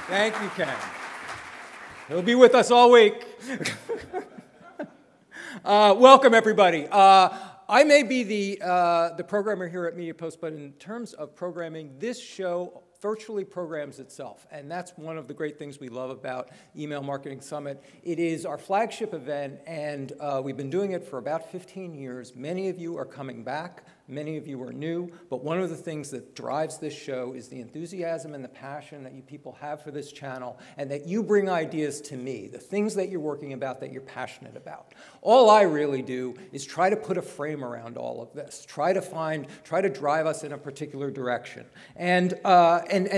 Thank you, Ken. He'll be with us all week. Welcome, everybody. I may be the programmer here at MediaPost, but in terms of programming, this show virtually programs itself, and that's one of the great things we love about Email Marketing Summit. It is our flagship event, and we've been doing it for about 15 years. Many of you are coming back. Many of you are new, but one of the things that drives this show is the enthusiasm and the passion that you people have for this channel, and that you bring ideas to me, the things that you're working about that you're passionate about. All I really do is try to put a frame around all of this, try to drive us in a particular direction. And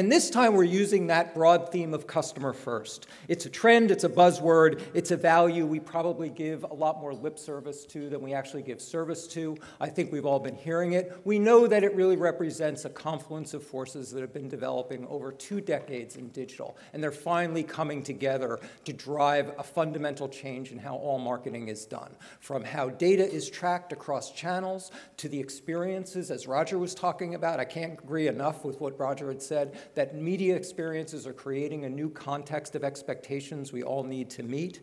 this time we're using that broad theme of customer first. It's a trend, it's a buzzword, it's a value we probably give a lot more lip service to than we actually give service to. I think we've all been hearing it. We know that it really represents a confluence of forces that have been developing over 2 decades in digital, and they're finally coming together to drive a fundamental change in how all marketing is done, from how data is tracked across channels to the experiences, as Roger was talking about. I can't agree enough with what Roger had said, that media experiences are creating a new context of expectations we all need to meet,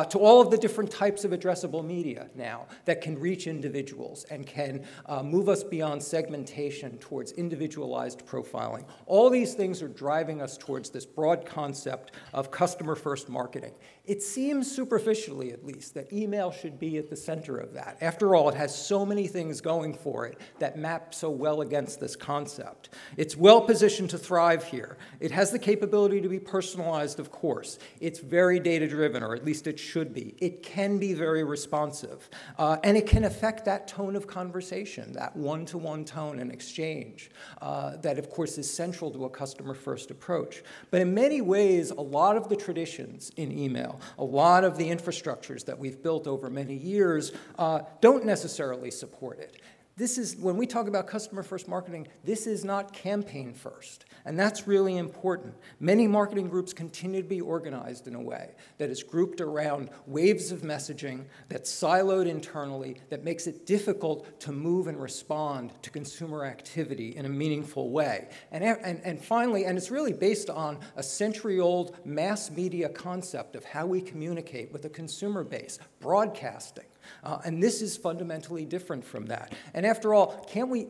to all of the different types of addressable media now that can reach individuals and can move us beyond segmentation towards individualized profiling. All these things are driving us towards this broad concept of customer-first marketing. It seems superficially, at least, that email should be at the center of that. After all, it has so many things going for it that map so well against this concept. It's well positioned to thrive here. It has the capability to be personalized, of course. It's very data-driven, or at least it should be. It can be very responsive, and it can affect that tone of conversation, that one-to-one tone and exchange that, of course, is central to a customer-first approach. But in many ways, a lot of the traditions in email, a lot of the infrastructures that we've built over many years don't necessarily support it. This is, when we talk about customer-first marketing, this is not campaign-first, and that's really important. Many marketing groups continue to be organized in a way that is grouped around waves of messaging, that's siloed internally, that makes it difficult to move and respond to consumer activity in a meaningful way. And finally, and it's really based on a century-old mass media concept of how we communicate with a consumer base, broadcasting. And this is fundamentally different from that. And after all, can't we,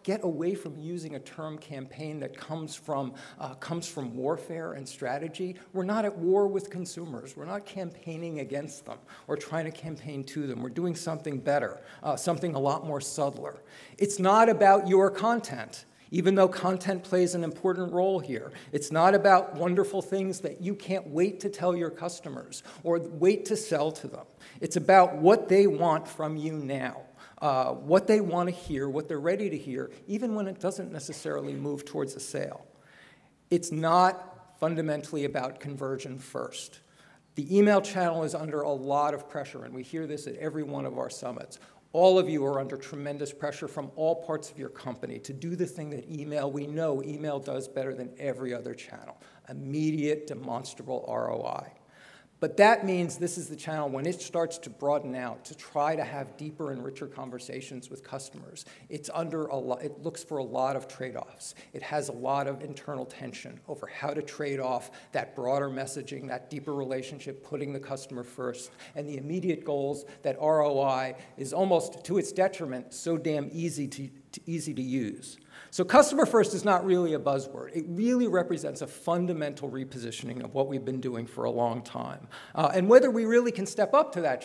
get away from using a term campaign that comes from warfare and strategy? We're not at war with consumers. We're not campaigning against them or trying to campaign to them. We're doing something better, something a lot more subtler. It's not about your content, even though content plays an important role here. It's not about wonderful things that you can't wait to tell your customers or wait to sell to them. It's about what they want from you now, what they want to hear, what they're ready to hear, even when it doesn't necessarily move towards a sale. It's not fundamentally about conversion first. The email channel is under a lot of pressure, and we hear this at every one of our summits. All of you are under tremendous pressure from all parts of your company to do the thing that we know email does better than every other channel: immediate, demonstrable ROI. But that means this is the channel, when it starts to broaden out, to try to have deeper and richer conversations with customers. It looks for a lot of trade-offs. It has a lot of internal tension over how to trade off that broader messaging, that deeper relationship, putting the customer first, and the immediate goals that ROI is almost, to its detriment, so damn easy to use. So customer first is not really a buzzword. It really represents a fundamental repositioning of what we've been doing for a long time. And whether we really can step up to that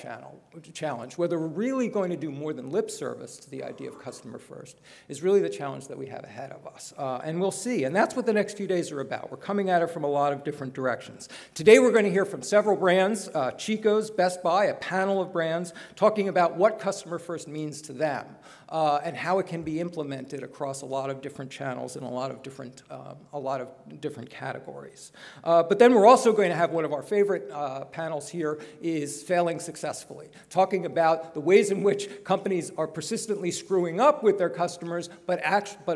challenge, whether we're really going to do more than lip service to the idea of customer first, is really the challenge that we have ahead of us. And we'll see. And that's what the next few days are about. We're coming at it from a lot of different directions. Today we're going to hear from several brands, Chico's, Best Buy, a panel of brands, talking about what customer first means to them. And how it can be implemented across a lot of different channels and a lot of different categories. But then we're also going to have one of our favorite panels here is Failing Successfully, talking about the ways in which companies are persistently screwing up with their customers, but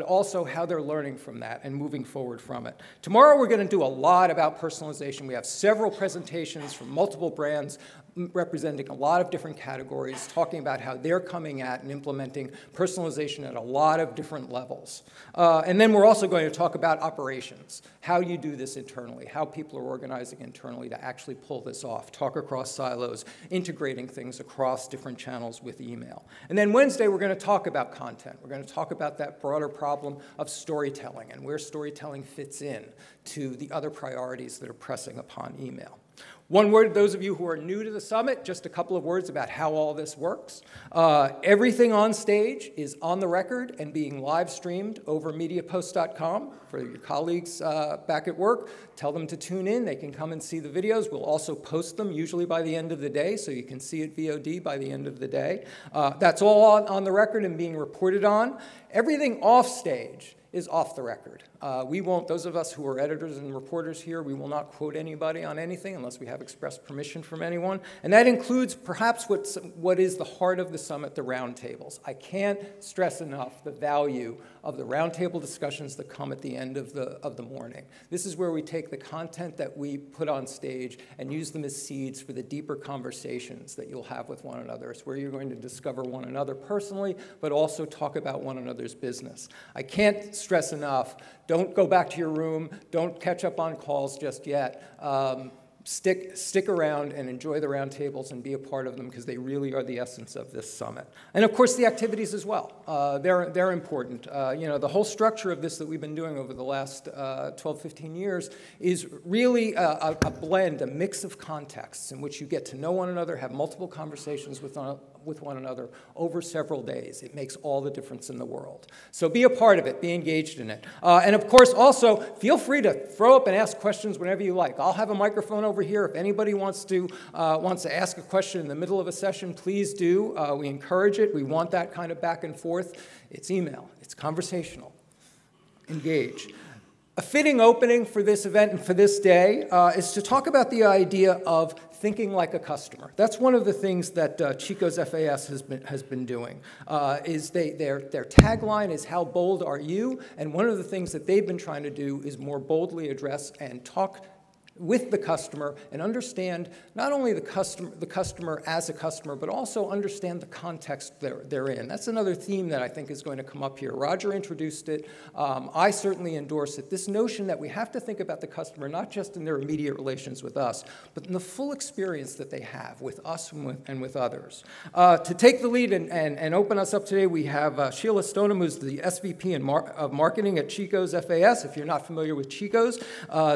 also how they're learning from that and moving forward from it. Tomorrow we're going to do a lot about personalization. We have several presentations from multiple brands representing a lot of different categories, talking about how they're coming at and implementing personalization at a lot of different levels. And then we're also going to talk about operations, how you do this internally, how people are organizing internally to actually pull this off, talk across silos, integrating things across different channels with email. And then Wednesday, we're going to talk about content. We're going to talk about that broader problem of storytelling and where storytelling fits in to the other priorities that are pressing upon email. One word, those of you who are new to the summit, just a couple of words about how all this works. Everything on stage is on the record and being live streamed over MediaPost.com. For your colleagues back at work, tell them to tune in. They can come and see the videos. We'll also post them usually by the end of the day, so you can see it VOD by the end of the day. That's all on the record and being reported on. Everything off stage is off the record. We won't, those of us who are editors and reporters here, we will not quote anybody on anything unless we have express permission from anyone. And that includes perhaps what is the heart of the summit, the roundtables. I can't stress enough the value of the roundtable discussions that come at the end of the morning. This is where we take the content that we put on stage and use them as seeds for the deeper conversations that you'll have with one another. It's where you're going to discover one another personally, but also talk about one another's business. I can't stress enough, don't go back to your room, don't catch up on calls just yet. Stick around and enjoy the roundtables and be a part of them because they really are the essence of this summit. And of course the activities as well. They're important. The whole structure of this that we've been doing over the last 12, 15 years is really a blend, a mix of contexts in which you get to know one another, have multiple conversations with one another over several days. It makes all the difference in the world. So be a part of it, be engaged in it. And of course also feel free to throw up and ask questions whenever you like. I'll have a microphone over here. If anybody wants to ask a question in the middle of a session, please do. We encourage it. We want that kind of back and forth. It's email. It's conversational. Engage. A fitting opening for this event and for this day is to talk about the idea of thinking like a customer. That's one of the things that Chico's FAS has been doing. Their tagline is, how bold are you? And one of the things that they've been trying to do is more boldly address and talk with the customer and understand not only the customer as a customer, but also understand the context they're in. That's another theme that I think is going to come up here. Roger introduced it. I certainly endorse it. This notion that we have to think about the customer not just in their immediate relations with us, but in the full experience that they have with us and with others. To take the lead and open us up today, we have Sheila Stoneham, who's the SVP of Marketing at Chico's FAS. If you're not familiar with Chico's,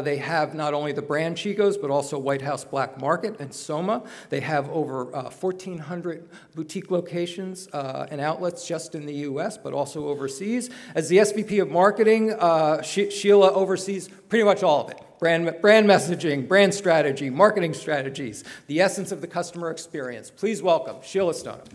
they have not only the brand Chico's, but also White House Black Market and Soma. They have over 1,400 boutique locations and outlets just in the U.S., but also overseas. As the SVP of Marketing, Sheila oversees pretty much all of it. Brand messaging, brand strategy, marketing strategies, the essence of the customer experience. Please welcome Sheila Stoneham.